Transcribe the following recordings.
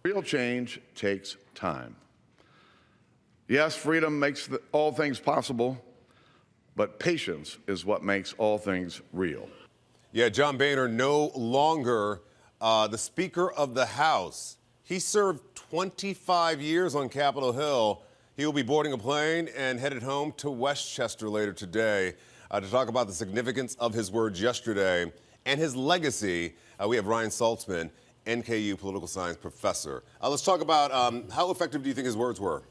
Real change takes time. Yes, freedom makes all things possible, but patience is what makes all things real. Yeah, John Boehner no longer the Speaker of the House. He served 25 years on Capitol Hill. He will be boarding a plane and headed home to Westchester later today to talk about the significance of his words yesterday and his legacy. We have Ryan Saltzman, NKU political science professor. Let's talk about how effective do you think his words were?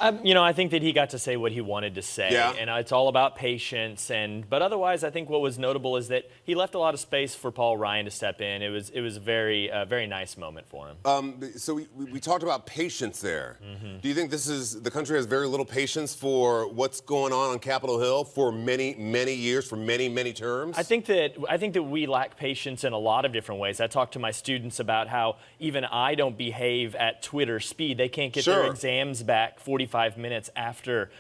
I think that he got to say what he wanted to say, yeah. And it's all about patience. But otherwise, I think what was notable is that he left a lot of space for Paul Ryan to step in. It was a very nice moment for him. So we talked about patience there. Mm-hmm. Do you think the country has very little patience for what's going on Capitol Hill for many years, for many terms? I think that we lack patience in a lot of different ways. I talk to my students about how even I don't behave at Twitter speed. They can't get their exams back 45 minutes after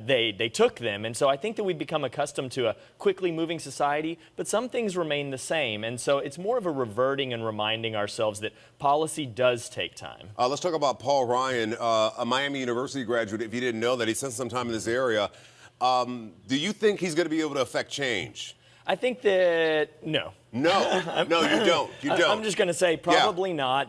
they took them. And so I think that we've become accustomed to a quickly moving society, but some things remain the same. And so it's more of a reverting and reminding ourselves that policy does take time. Let's talk about Paul Ryan, a Miami University graduate. If you didn't know that, he spent some time in this area. Do you think he's going to be able to affect change? I think that no. No, no, you don't. You don't. I'm just going to say probably not.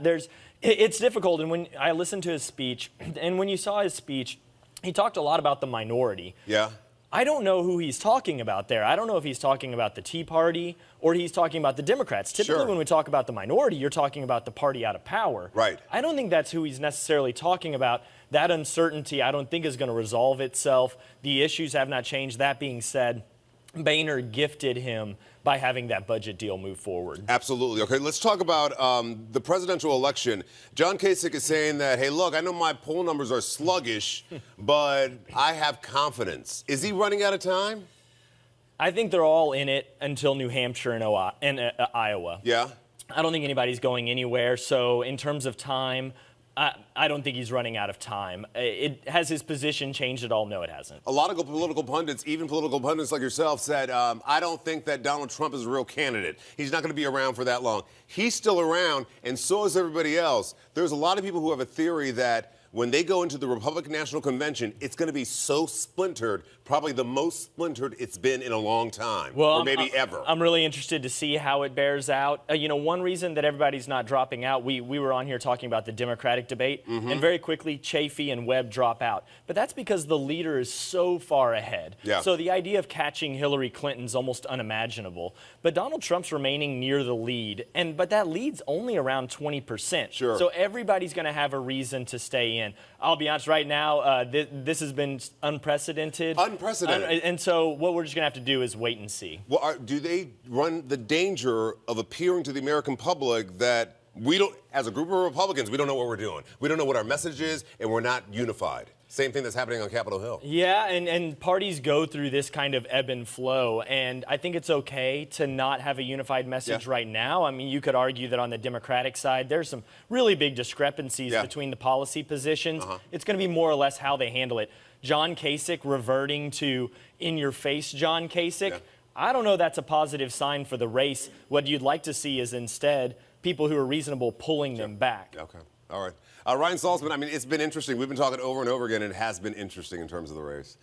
It's difficult, and when I listened to his speech, and when you saw his speech, he talked a lot about the minority. Yeah. I don't know who he's talking about there. I don't know if he's talking about the Tea Party or he's talking about the Democrats. Typically, when we talk about the minority, you're talking about the party out of power. Right. I don't think that's who he's necessarily talking about. That uncertainty, I don't think, is going to resolve itself. The issues have not changed. That being said, Boehner gifted him by having that budget deal move forward. Absolutely. Okay, let's talk about the presidential election. John Kasich is saying that, hey, look, I know my poll numbers are sluggish, but I have confidence. Is he running out of time? I think they're all in it until New Hampshire and Iowa. Yeah. I don't think anybody's going anywhere. So in terms of time, I don't think he's running out of time. Has his position changed at all? No, it hasn't. A lot of political pundits, even political pundits like yourself, said, I don't think that Donald Trump is a real candidate. He's not going to be around for that long. He's still around, and so is everybody else. There's a lot of people who have a theory that when they go into the Republican National Convention, it's going to be so splintered, probably the most splintered it's been in a long time, or maybe ever. I'm really interested to see how it bears out. One reason that everybody's not dropping out, we were on here talking about the Democratic debate, and very quickly Chafee and Webb drop out. But that's because the leader is so far ahead. Yeah. So the idea of catching Hillary Clinton's almost unimaginable. But Donald Trump's remaining near the lead, but that lead's only around 20%. Sure. So everybody's going to have a reason to stay in. I'll be honest, right now, this has been unprecedented. And so what we're just going to have to do is wait and see. Well, do they run the danger of appearing to the American public that we don't, as a group of Republicans, we don't know what we're doing? We don't know what our message is, and we're not unified. Same thing that's happening on Capitol Hill. Yeah, and parties go through this kind of ebb and flow, and I think it's okay to not have a unified message right now. I mean, you could argue that on the Democratic side, there's some really big discrepancies between the policy positions. It's going to be more or less how they handle it. John Kasich reverting to in-your-face John Kasich, I don't know that's a positive sign for the race. What you'd like to see is instead people who are reasonable pulling them back. Okay. All right. Ryan Saltzman, I mean, it's been interesting. We've been talking over and over again, and it has been interesting in terms of the race.